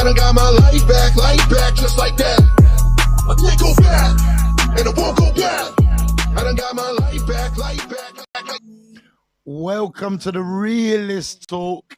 done got my life back, just like that. I can't go back, and I won't go back. I done got my life back. Welcome to the Realist Talk.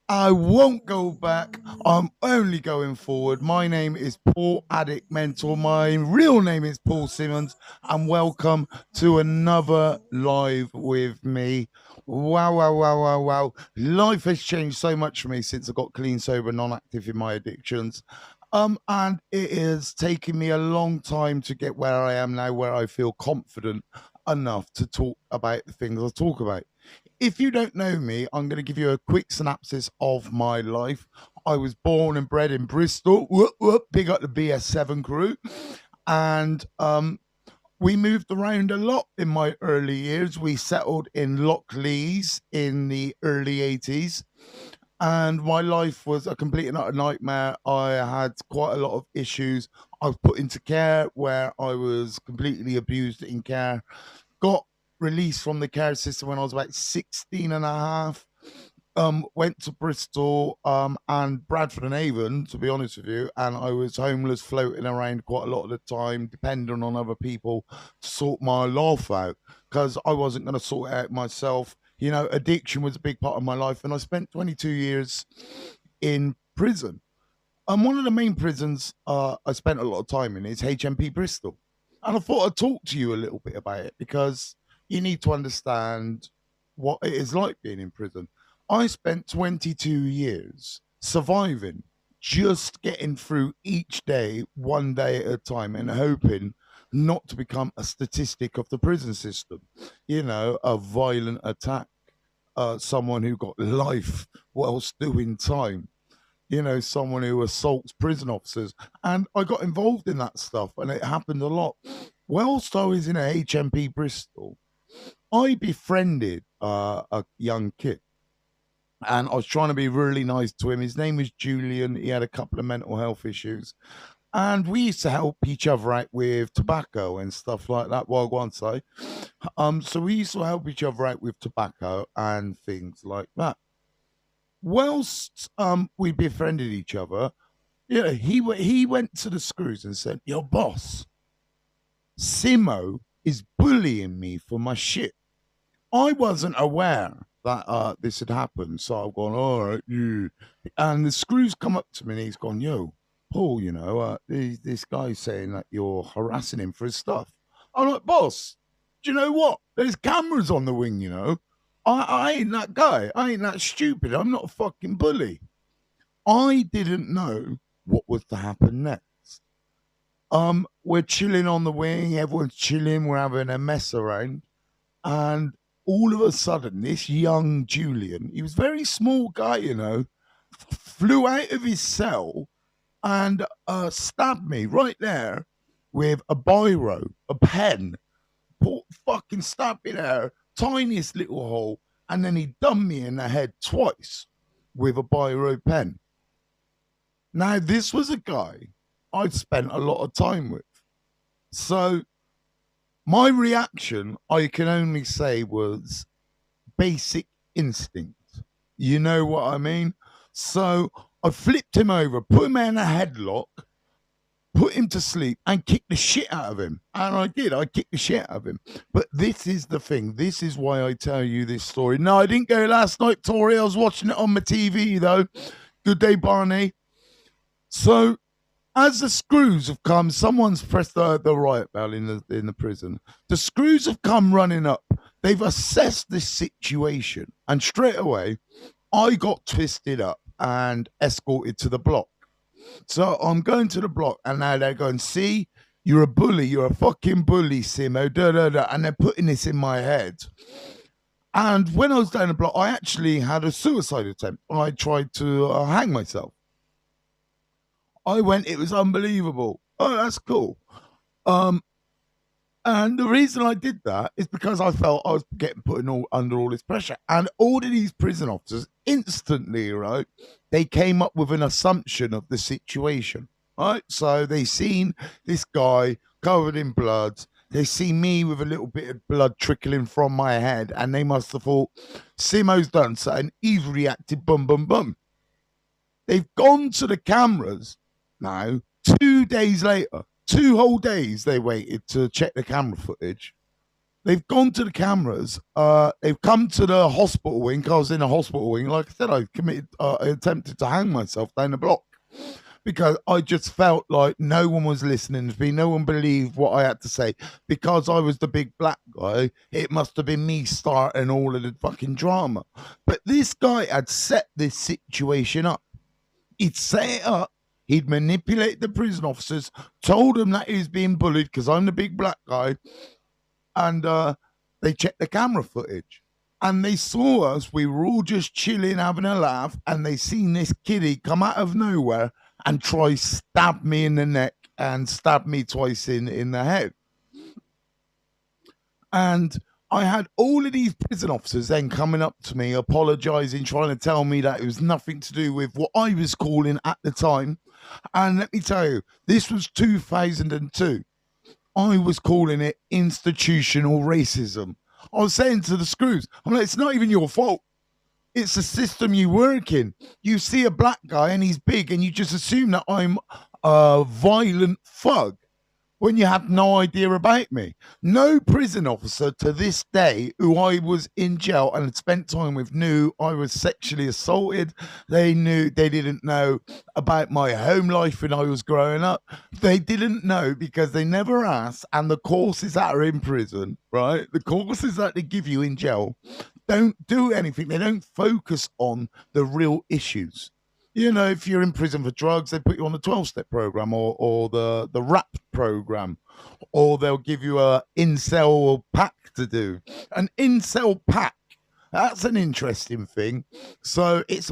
I won't go back. I'm only going forward. My name is Paul Addict Mentor. My real name is Paul Simmons. And welcome to another live with me. Wow. Life has changed so much for me since I got clean, sober, non-active in my addictions. And it has taken me a long time to get where I am now, where I feel confident enough to talk about the things I talk about. If you don't know me, I'm going to give you a quick synopsis of my life. I was born and bred in Bristol. Big up the BS7 crew. And we moved around a lot in my early years. We settled in Lockleys in the early 80s. And my life was a complete and utter nightmare. I had quite a lot of issues. I was put into care where I was completely abused in care. Got released from the care system when I was about 16 and a half. Went to Bristol and Bradford and Avon, to be honest with you, and I was homeless, floating around quite a lot of the time, depending on other people to sort my life out, because I wasn't going to sort it out myself. You know, addiction was a big part of my life, and I spent 22 years in prison. One of the main prisons I spent a lot of time in is HMP Bristol. And I thought I'd talk to you a little bit about it because you need to understand what it is like being in prison. I spent 22 years surviving, just getting through each day, one day at a time, and hoping not to become a statistic of the prison system. You know, a violent attack, someone who got life whilst doing time. You know, someone who assaults prison officers. And I got involved in that stuff, and it happened a lot. Whilst I was in a HMP Bristol, I befriended a young kid, and I was trying to be really nice to him. His name was Julian. He had a couple of mental health issues, and we used to help each other out with tobacco and stuff like that. Well, go on, say. So we used to help each other out with tobacco and things like that. Whilst we befriended each other, yeah, he went to the screws and said, "Your boss, Simo, is bullying me for my shit." I wasn't aware that this had happened, so I've gone, "All right, you." And the screws come up to me and he's gone, "Yo, Paul, you know, this guy's saying that you're harassing him for his stuff." I'm like, "Boss, do you know what? There's cameras on the wing, you know. I ain't that guy. I ain't that stupid. I'm not a fucking bully." I didn't know what was to happen next. We're chilling on the wing. Everyone's chilling. We're having a mess around. And all of a sudden, this young Julian, he was a very small guy, you know, flew out of his cell and stabbed me right there with a biro, a pen. Fucking stabbed me there, tiniest little hole, and then he done me in the head twice with a biro pen. Now, this was a guy I'd spent a lot of time with. So my reaction, I can only say, was basic instinct. You know what I mean? So I flipped him over, put him in a headlock, put him to sleep, and kicked the shit out of him. And I did. I kicked the shit out of him. But this is the thing. This is why I tell you this story. No, I didn't go last night, Tori. I was watching it on my TV, though. Good day, Barney. So as the screws have come, someone's pressed the riot bell in the prison. The screws have come running up. They've assessed this situation. And straight away, I got twisted up and escorted to the block. So I'm going to the block, and now they're going, "See, you're a bully. You're a fucking bully, Simo." And they're putting this in my head. And when I was down the block, I actually had a suicide attempt. I tried to hang myself. I went, it was unbelievable. Oh, that's cool. And the reason I did that is because I felt I was getting put under all this pressure. And all of these prison officers instantly, right, they came up with an assumption of the situation, right? So they seen this guy covered in blood. They see me with a little bit of blood trickling from my head, and they must have thought, Simo's done something. He's reacted, boom, boom, boom. They've gone to the cameras now 2 days later. 2 whole days they waited to check the camera footage. They've gone to the cameras. They've come to the hospital wing. 'Cause I was in a hospital wing. Like I said, I attempted to hang myself down the block because I just felt like no one was listening to me. No one believed what I had to say. Because I was the big black guy, it must have been me starting all of the fucking drama. But this guy had set this situation up. He'd set it up. He'd manipulate the prison officers, told them that he was being bullied because I'm the big black guy. And they checked the camera footage. And they saw us. We were all just chilling, having a laugh. And they seen this kiddie come out of nowhere and try stab me in the neck and stab me twice in the head. And I had all of these prison officers then coming up to me, apologizing, trying to tell me that it was nothing to do with what I was calling at the time. And let me tell you, this was 2002. I was calling it institutional racism. I was saying to the screws, I'm like, it's not even your fault. It's the system you work in. You see a black guy and he's big and you just assume that I'm a violent thug when you have no idea about me. No prison officer to this day who I was in jail and had spent time with knew I was sexually assaulted. They didn't know about my home life when I was growing up. They didn't know because they never asked. And the courses that are in prison, right? The courses that they give you in jail don't do anything. They don't focus on the real issues. You know, if you're in prison for drugs, they put you on the 12-step program or the RAP program, or they'll give you a incel pack to do. An incel pack, that's an interesting thing. So it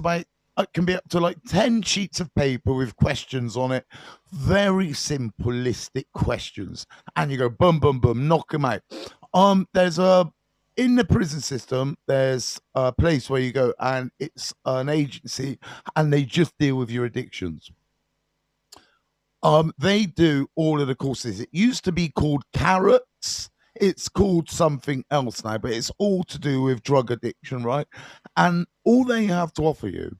can be up to like 10 sheets of paper with questions on it. Very simplistic questions. And you go, boom, boom, boom, knock them out. In the prison system, there's a place where you go and it's an agency and they just deal with your addictions. They do all of the courses. It used to be called Carrots. It's called something else now, but it's all to do with drug addiction, right? And all they have to offer you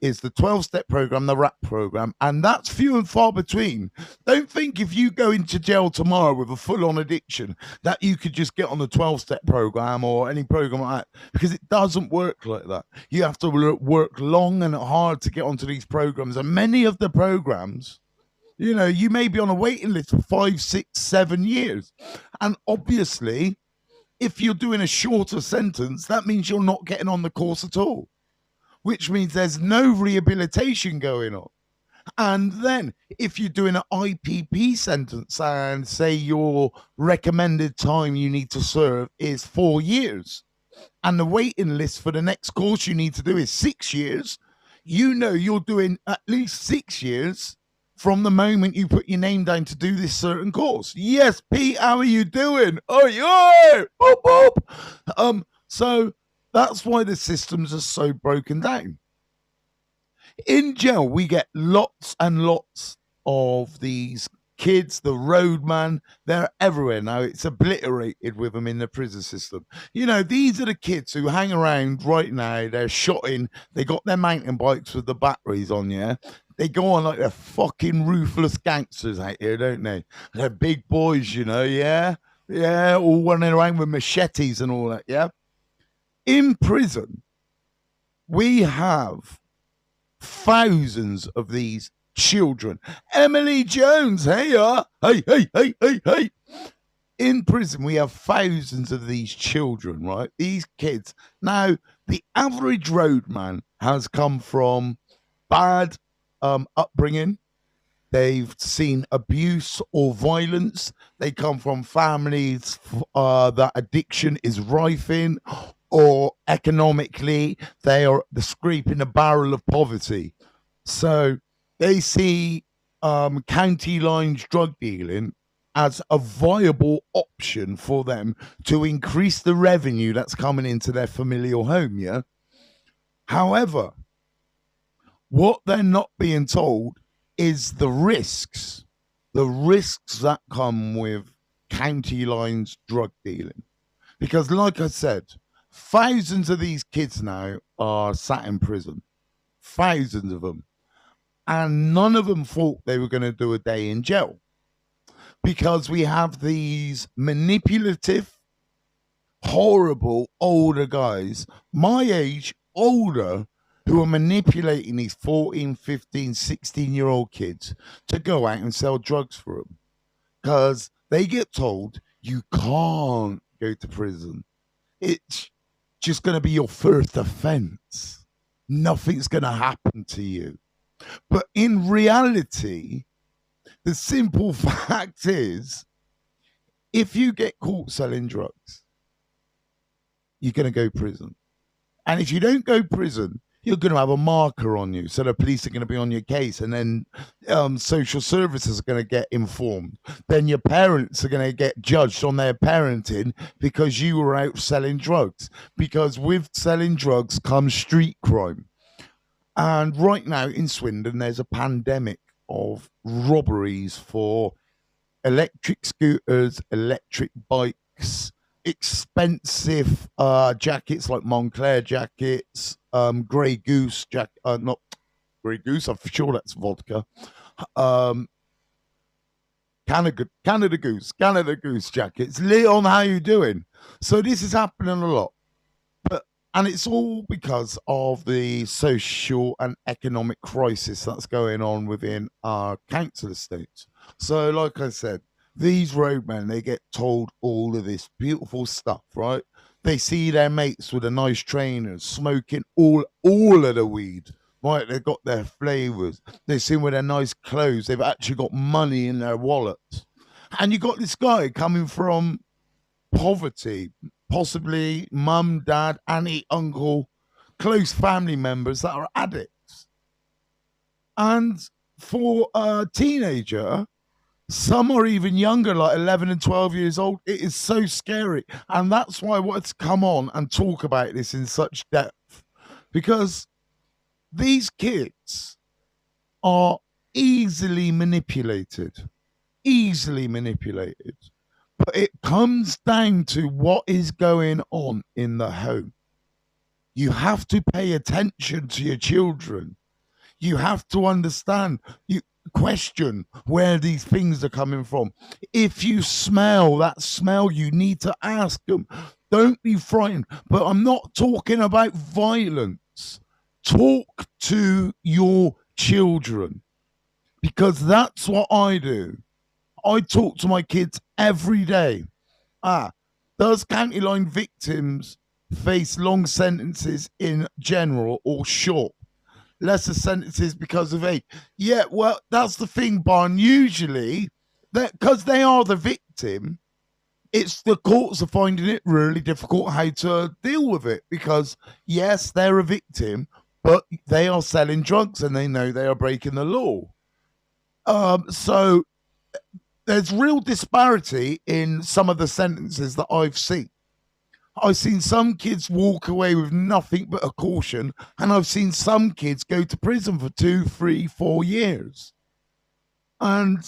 is the 12-step program, the RAP program, and that's few and far between. Don't think if you go into jail tomorrow with a full-on addiction that you could just get on the 12-step program or any program like that, because it doesn't work like that. You have to work long and hard to get onto these programs, and many of the programs, you know, you may be on a waiting list for 5, 6, 7 years, and obviously, if you're doing a shorter sentence, that means you're not getting on the course at all, which means there's no rehabilitation going on. And then if you're doing an IPP sentence and say your recommended time you need to serve is 4 years and the waiting list for the next course you need to do is 6 years, you know you're doing at least 6 years from the moment you put your name down to do this certain course. Yes, Pete, how are you doing? Oh, yeah, boop, boop. So that's why the systems are so broken down. In jail, we get lots and lots of these kids, the roadman. They're everywhere now. It's obliterated with them in the prison system. You know, these are the kids who hang around right now. They're shotting. They got their mountain bikes with the batteries on, yeah? They go on like they're fucking ruthless gangsters out here, don't they? They're big boys, you know, yeah? Yeah, all running around with machetes and all that, yeah? In prison, we have thousands of these children. Emily Jones, hey, hey. In prison, we have thousands of these children, right? These kids. Now, the average roadman has come from bad upbringing. They've seen abuse or violence. They come from families that addiction is rife in, or economically, they are scraping the barrel of poverty. So they see county lines drug dealing as a viable option for them to increase the revenue that's coming into their familial home, yeah? However, what they're not being told is the risks that come with county lines drug dealing. Because like I said, thousands of these kids now are sat in prison. Thousands of them. and none of them thought they were going to do a day in jail because we have these manipulative, horrible older guys, my age, older, who are manipulating these 14, 15, 16-year-old kids to go out and sell drugs for them because they get told you can't go to prison. It's just going to be your first offense. Nothing's going to happen to you. But in reality, the simple fact is, if you get caught selling drugs, you're going to go to prison. And if you don't go to prison, you're going to have a marker on you. So the police are going to be on your case, and then social services are going to get informed. Then your parents are going to get judged on their parenting because you were out selling drugs. Because with selling drugs comes street crime. And right now in Swindon, there's a pandemic of robberies for electric scooters, electric bikes, expensive jackets like Montclair jackets, Grey Goose jacket, not Grey Goose, I'm sure that's vodka. Canada Goose jackets. Leon, how you doing? So this is happening a lot. And it's all because of the social and economic crisis that's going on within our council estates. So, like I said, these roadmen, they get told all of this beautiful stuff, right? They see their mates with the nice trainers smoking all of the weed, right? They've got their flavors. They see them with their nice clothes. They've actually got money in their wallets. And you got this guy coming from poverty, possibly mum, dad, auntie, uncle, close family members that are addicts. And for a teenager, some are even younger, like 11 and 12 years old. It is so scary. And that's why I wanted to come on and talk about this in such depth. Because these kids are easily manipulated. But it comes down to what is going on in the home. You have to pay attention to your children. You have to understand, you question where these things are coming from. If you smell that smell, you need to ask them. Don't be frightened. But I'm not talking about violence. Talk to your children, because that's what I do. I talk to my kids every day. Does county line victims face long sentences in general or short? Lesser sentences because of age? Yeah, well, that's the thing, Barn. Usually, because they are the victim, it's the courts are finding it really difficult how to deal with it because, yes, they're a victim, but they are selling drugs and they know they are breaking the law. So there's real disparity in some of the sentences that I've seen. I've seen some kids walk away with nothing but a caution, and I've seen some kids go to prison for 2, 3, 4 years. And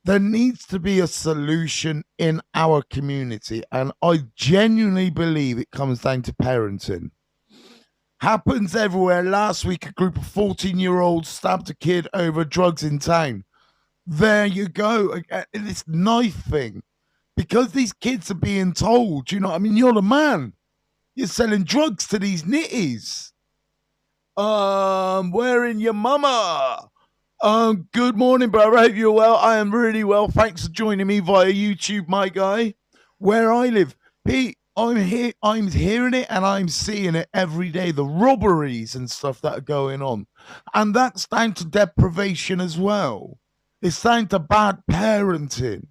there needs to be a solution in our community, and I genuinely believe it comes down to parenting. Happens everywhere. Last week, a group of 14-year-olds stabbed a kid over drugs in town. There you go. This knife thing. Because these kids are being told, you know what I mean? You're the man. You're selling drugs to these nitties. Where in your mama? Good morning, bro. I hope you're well. I am really well. Thanks for joining me via YouTube, my guy. Where I live. Pete, I'm hearing it and I'm seeing it every day. The robberies and stuff that are going on. And that's down to deprivation as well. It's down to bad parenting,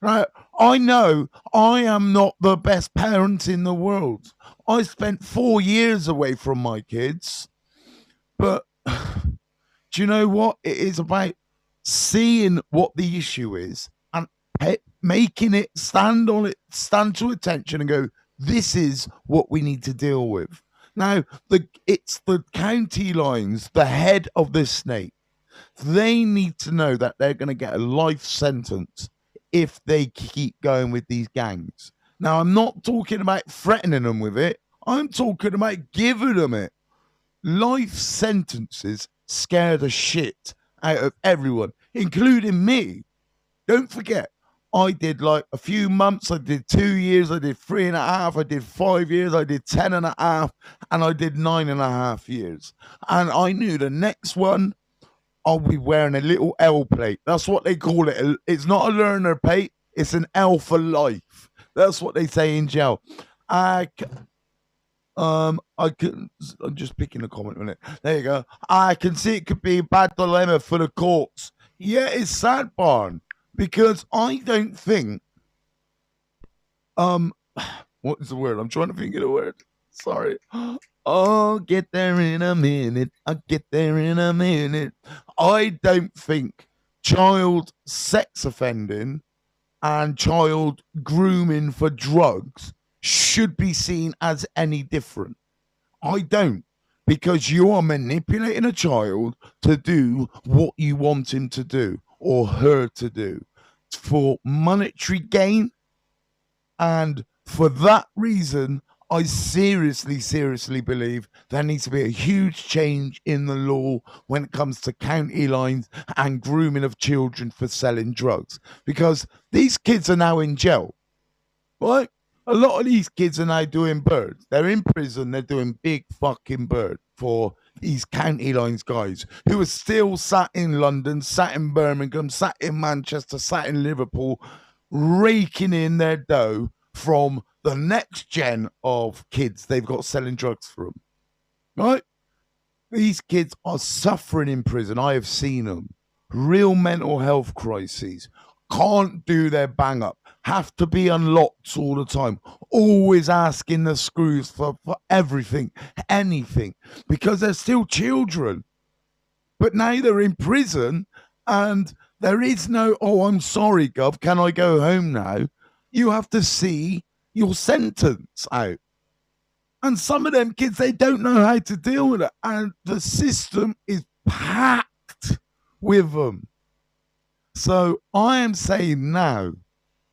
right? I know I am not the best parent in the world. I spent 4 years away from my kids. But do you know what? It is about seeing what the issue is and making it stand to attention and go, this is what we need to deal with. Now, it's the county lines, the head of the snake. They need to know that they're going to get a life sentence if they keep going with these gangs. Now, I'm not talking about threatening them with it. I'm talking about giving them it. Life sentences scare the shit out of everyone, including me. Don't forget, I did like a few months, I did 2 years, I did 3.5, I did 5 years, I did 10.5, and I did 9.5 years. And I knew the next one, I'll be wearing a little L plate. That's what they call it. It's not a learner plate, it's an L for life. That's what they say in jail. I can. I'm just picking a comment on it. There you go. I can see it could be a bad dilemma for the courts. Yeah, it's sad, Barn, because I don't think. Um, what is the word? I'm trying to think of the word. Sorry. I'll get there in a minute. I'll get there in a minute. I don't think child sex offending and child grooming for drugs should be seen as any different. I don't, because you are manipulating a child to do what you want him to do or her to do for monetary gain. And for that reason, I seriously believe there needs to be a huge change in the law when it comes to county lines and grooming of children for selling drugs, because these kids are now in jail, right? A lot of these kids are now doing birds. They're in prison. They're doing big fucking bird for these county lines guys who are still sat in London, sat in Birmingham, sat in Manchester, sat in Liverpool, raking in their dough from the next gen of kids they've got selling drugs for them, right? These kids are suffering in prison. I have seen them. Real mental health crises. Can't do their bang up. Have to be unlocked all the time. Always asking the screws for everything, anything, because they're still children. But now they're in prison and there is no, oh, I'm sorry, Gov, can I go home now? You have to see your sentence out. And some of them kids, they don't know how to deal with it. And the system is packed with them. So I am saying now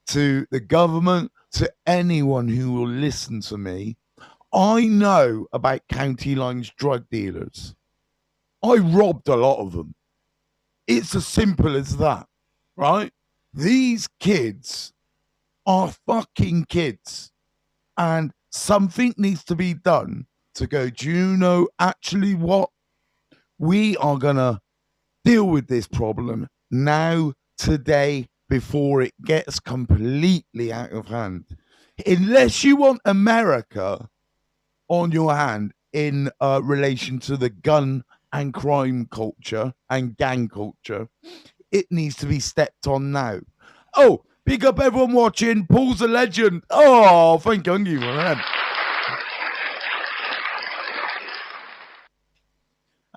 to the government, to anyone who will listen to me, I know about county lines drug dealers. I robbed a lot of them. It's as simple as that, right? These kids are fucking kids. And something needs to be done to go, do you know actually what? We are going to deal with this problem now, today, before it gets completely out of hand. Unless you want America on your hand in relation to the gun and crime culture and gang culture, it needs to be stepped on now. Oh, pick up everyone watching. Paul's a legend. Oh, thank you, man.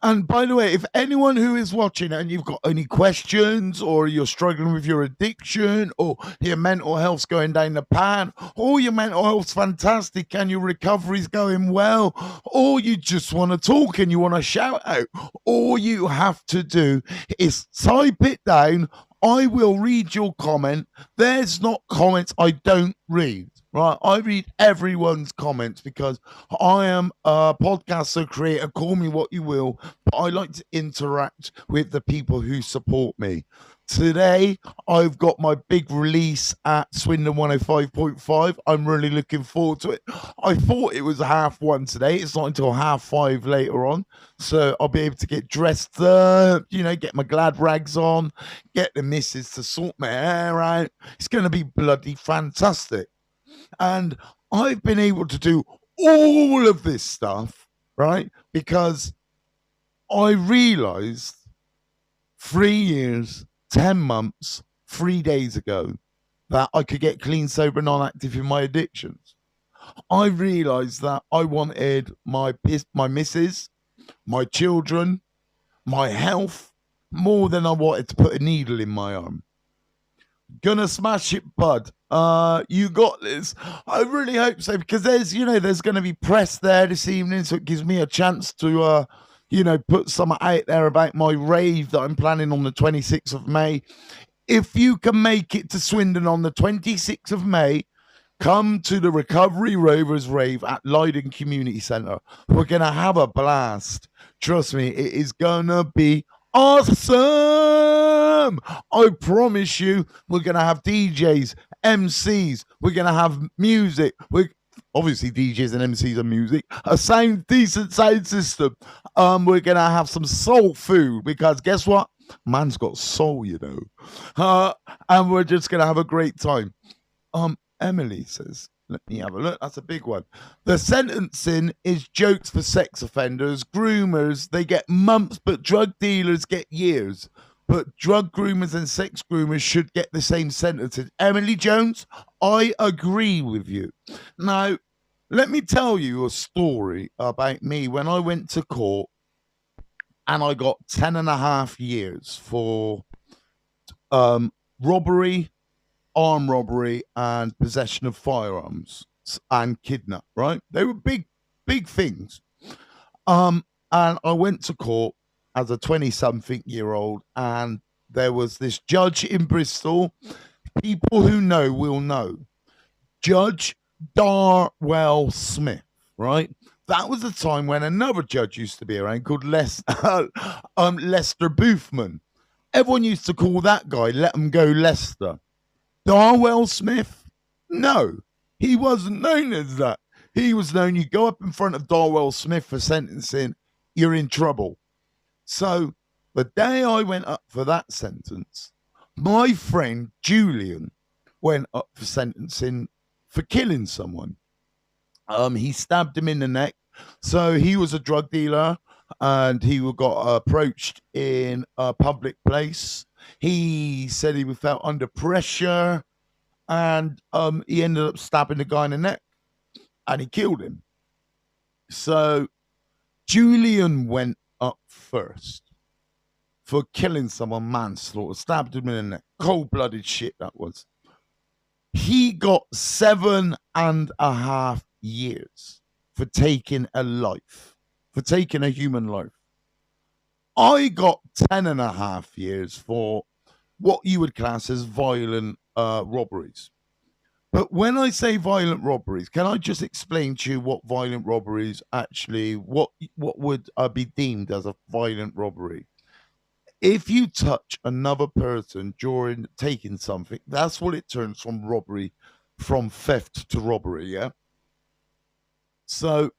And by the way, if anyone who is watching and you've got any questions, or you're struggling with your addiction, or your mental health's going down the pan, or your mental health's fantastic and your recovery's going well, or you just want to talk and you want to shout out, all you have to do is type it down. I will read your comment. There's not comments I don't read. Right, I read everyone's comments because I am a podcaster, creator, call me what you will, but I like to interact with the people who support me. Today, I've got my big release at Swindon 105.5. I'm really looking forward to it. I thought it was 1:30 today. It's not until 5:30 later on. So I'll be able to get dressed up, get my glad rags on, get the missus to sort my hair out. It's going to be bloody fantastic. And I've been able to do all of this stuff, right? Because I realized 3 years, 10 months, 3 days ago that I could get clean, sober, non-active in my addictions. I realized that I wanted my missus, my children, my health, more than I wanted to put a needle in my arm. Gonna smash it, bud. You got this. I really hope so, because there's going to be press there this evening, so it gives me a chance to, put something out there about my rave that I'm planning on the 26th of May. If you can make it to Swindon on the 26th of May, come to the Recovery Rovers rave at Leyden Community Centre. We're going to have a blast. Trust me, it is gonna be awesome. I promise you, we're gonna have DJs, MCs, we're gonna have music. We obviously DJs and MCs and music, a decent sound system. We're gonna have some soul food because guess what? Man's got soul, you know. And we're just gonna have a great time. Emily says, let me have a look. That's a big one. The sentencing is jokes for sex offenders. Groomers, they get months, but drug dealers get years. But drug groomers and sex groomers should get the same sentences. Emily Jones, I agree with you. Now, let me tell you a story about me when I went to court and I got 10.5 years for robbery, armed robbery, and possession of firearms and kidnap, right? They were big things. And I went to court as a 20-something-year-old, and there was this judge in Bristol. People who know will know. Judge Darwell Smith, right? That was the time when another judge used to be around called Lester Boothman. Everyone used to call that guy, let him go Lester. Darwell Smith? No, he wasn't known as that. He was known, you go up in front of Darwell Smith for sentencing, you're in trouble. So the day I went up for that sentence, my friend Julian went up for sentencing for killing someone. He stabbed him in the neck. So he was a drug dealer and he got approached in a public place. He said he felt under pressure and he ended up stabbing the guy in the neck and he killed him. So Julian went up first for killing someone, manslaughter, stabbed him in the neck. Cold-blooded shit that was. He got 7.5 years for taking a life, for taking a human life. I got 10.5 years for what you would class as violent robberies. But when I say violent robberies, can I just explain to you what violent robberies actually, what would be deemed as a violent robbery? If you touch another person during taking something, that's what it turns from robbery, from theft to robbery, yeah? So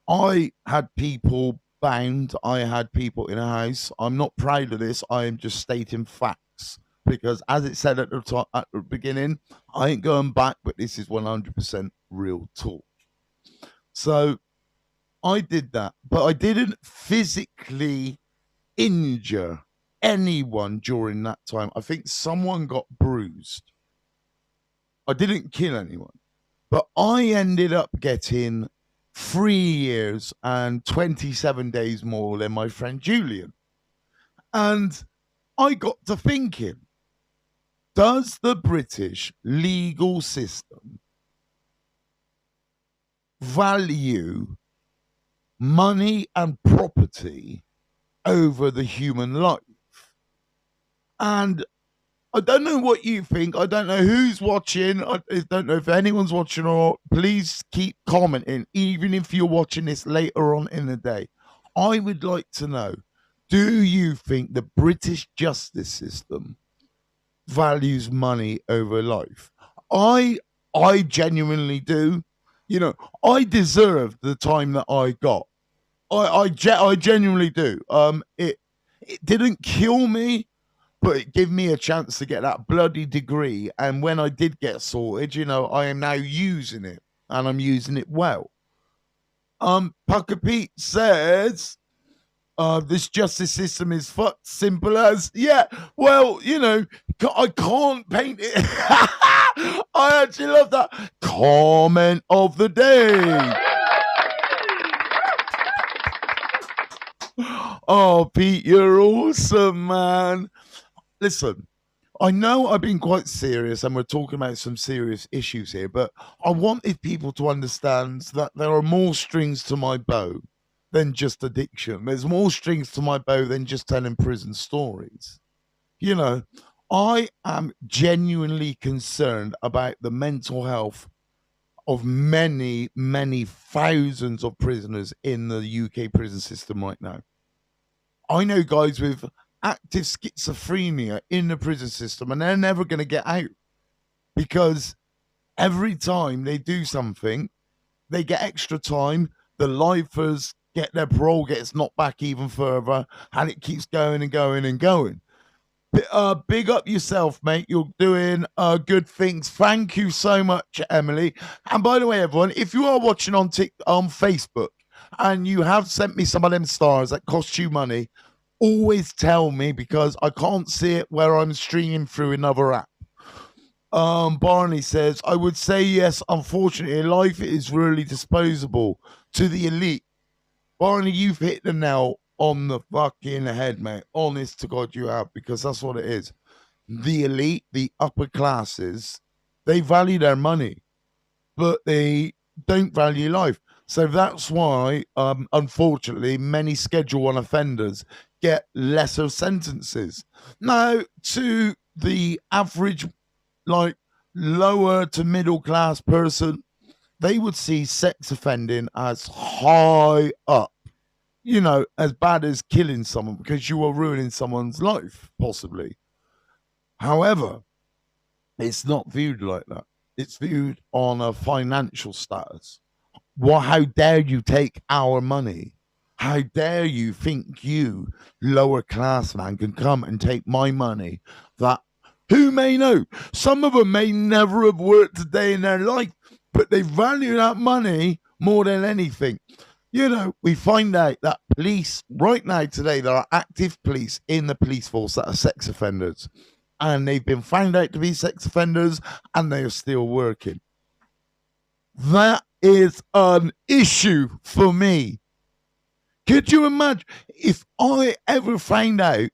I had people bound, I had people in a house. I'm not proud of this, I am just stating facts. Because as it said at the beginning, I ain't going back, but this is 100% real talk. So I did that, but I didn't physically injure anyone during that time. I think someone got bruised. I didn't kill anyone, but I ended up getting 3 years and 27 days more than my friend Julian. And I got to thinking, does the British legal system value money and property over the human life? And I don't know what you think. I don't know who's watching. I don't know if anyone's watching or not. Please keep commenting, even if you're watching this later on in the day. I would like to know, do you think the British justice system values money over life? I genuinely do. You know, I deserved the time that I got. I genuinely do. It didn't kill me, but it gave me a chance to get that bloody degree. And when I did get sorted, you know, I am now using it, and I'm using it well. Pucker Pete says, this justice system is fucked. Simple as, yeah. Well, you know, I can't paint it. I actually love that. Comment of the day. Oh, Pete, you're awesome, man. Listen, I know I've been quite serious and we're talking about some serious issues here, but I wanted people to understand that there are more strings to my bow than just addiction. There's more strings to my bow than just telling prison stories. You know, I am genuinely concerned about the mental health of many, many thousands of prisoners in the UK prison system right now. I know guys with active schizophrenia in the prison system, and they're never going to get out because every time they do something, they get extra time. The lifers get their parole gets knocked back even further, and it keeps going and going and going. Big up yourself, mate. You're doing good things. Thank you so much, Emily. And by the way, everyone, if you are watching on Facebook and you have sent me some of them stars that cost you money, always tell me because I can't see it where I'm streaming through another app. Barney says, I would say yes. Unfortunately, life is really disposable to the elite. Barney, you've hit the nail on the fucking head, mate. Honest to God, you have, because that's what it is. The elite, the upper classes, they value their money, but they don't value life. So that's why, unfortunately, many Schedule 1 offenders get lesser sentences. Now, to the average, like, lower to middle class person, they would see sex offending as high up, you know, as bad as killing someone because you are ruining someone's life, possibly. However, it's not viewed like that. It's viewed on a financial status. Well, how dare you take our money? How dare you think you, lower class man, can come and take my money? That who may know? Some of them may never have worked a day in their life, but they value that money more than anything. You know, we find out that police right now today, there are active police in the police force that are sex offenders. And they've been found out to be sex offenders and they are still working. That is an issue for me. Could you imagine if I ever find out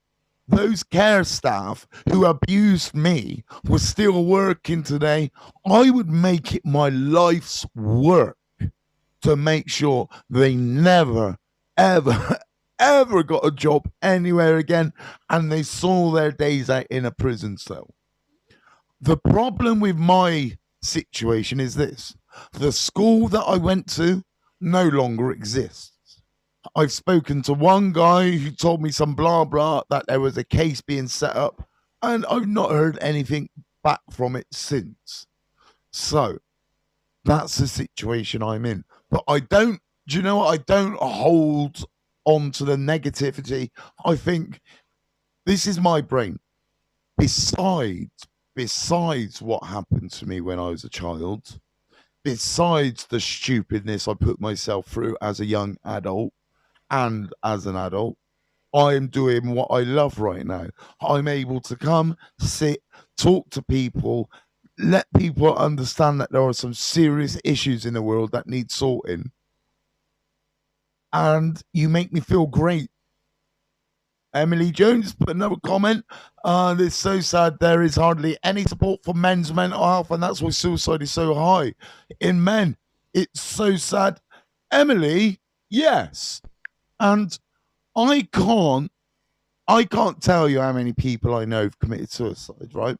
those care staff who abused me were still working today? I would make it my life's work to make sure they never, ever, ever got a job anywhere again and they saw their days out in a prison cell. The problem with my situation is this. The school that I went to no longer exists. I've spoken to one guy who told me some blah blah that there was a case being set up, and I've not heard anything back from it since. So that's the situation I'm in. But I don't, do you know what? I don't hold on to the negativity. I think this is my brain. Besides what happened to me when I was a child, besides the stupidness I put myself through as a young adult and as an adult, I am doing what I love right now. I'm able to come, sit, talk to people, let people understand that there are some serious issues in the world that need sorting. And you make me feel great. Emily Jones put another comment. It's so sad there is hardly any support for men's mental health, and that's why suicide is so high in men. It's so sad. Emily, yes. And I can't tell you how many people I know have committed suicide, right?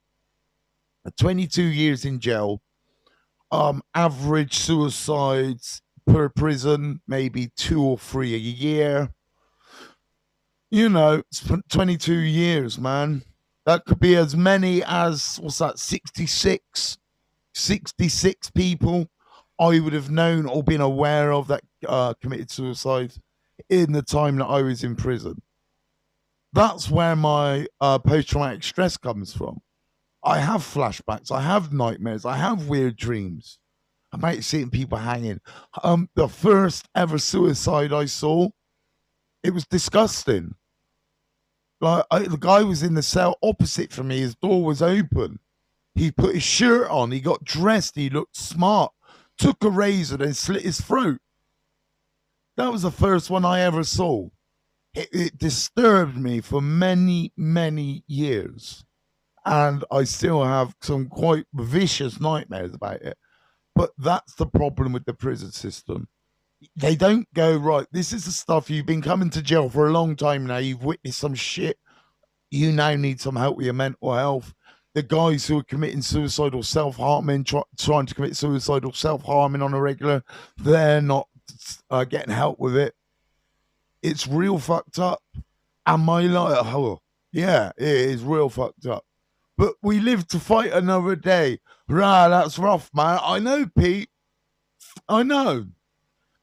22 years in jail. Average suicides per prison, maybe 2 or 3 a year. You know, it's 22 years, man. That could be as many as, 66 people I would have known or been aware of that committed suicide in the time that I was in prison. That's where my post-traumatic stress comes from. I have flashbacks, I have nightmares, I have weird dreams about seeing people hanging. The first ever suicide I saw, it was disgusting. Like the guy was in the cell opposite from me. His door was open. He put his shirt on. He got dressed. He looked smart. Took a razor and slit his throat. That was the first one I ever saw. It disturbed me for many, many years. And I still have some quite vicious nightmares about it. But that's the problem with the prison system. They don't go, right, this is the stuff you've been coming to jail for a long time now. You've witnessed some shit. You now need some help with your mental health. The guys who are committing suicidal self-harming, trying to commit suicidal self-harming on a regular, they're not getting help with it. It's real fucked up. And my life, oh, yeah, it is real fucked up. But we live to fight another day. Rah, that's rough, man. I know, Pete. I know.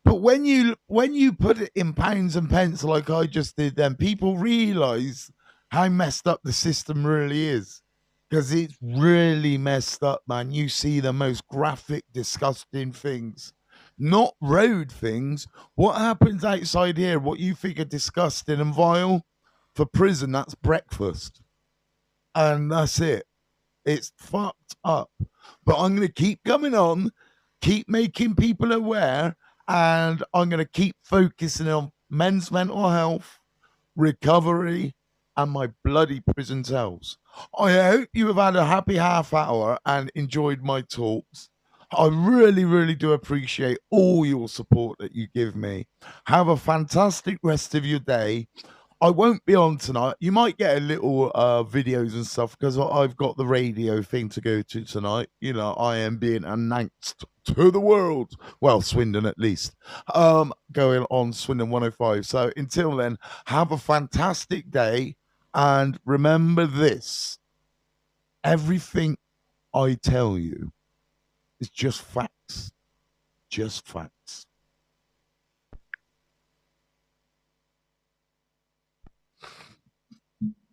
But when you put it in pounds and pence like I just did, then people realize how messed up the system really is. Because it's really messed up, man. You see the most graphic, disgusting things. Not road things. What happens outside here, what you think are disgusting and vile, for prison, that's breakfast. And that's it. It's fucked up. But I'm going to keep coming on, keep making people aware, and I'm going to keep focusing on men's mental health, recovery, and my bloody prison cells. I hope you have had a happy half hour and enjoyed my talks. I really, really do appreciate all your support that you give me. Have a fantastic rest of your day. I won't be on tonight. You might get a little videos and stuff because I've got the radio thing to go to tonight. You know, I am being announced to the world. Well, Swindon at least. Going on Swindon 105. So until then, have a fantastic day and remember this. Everything I tell you is just facts. Just facts.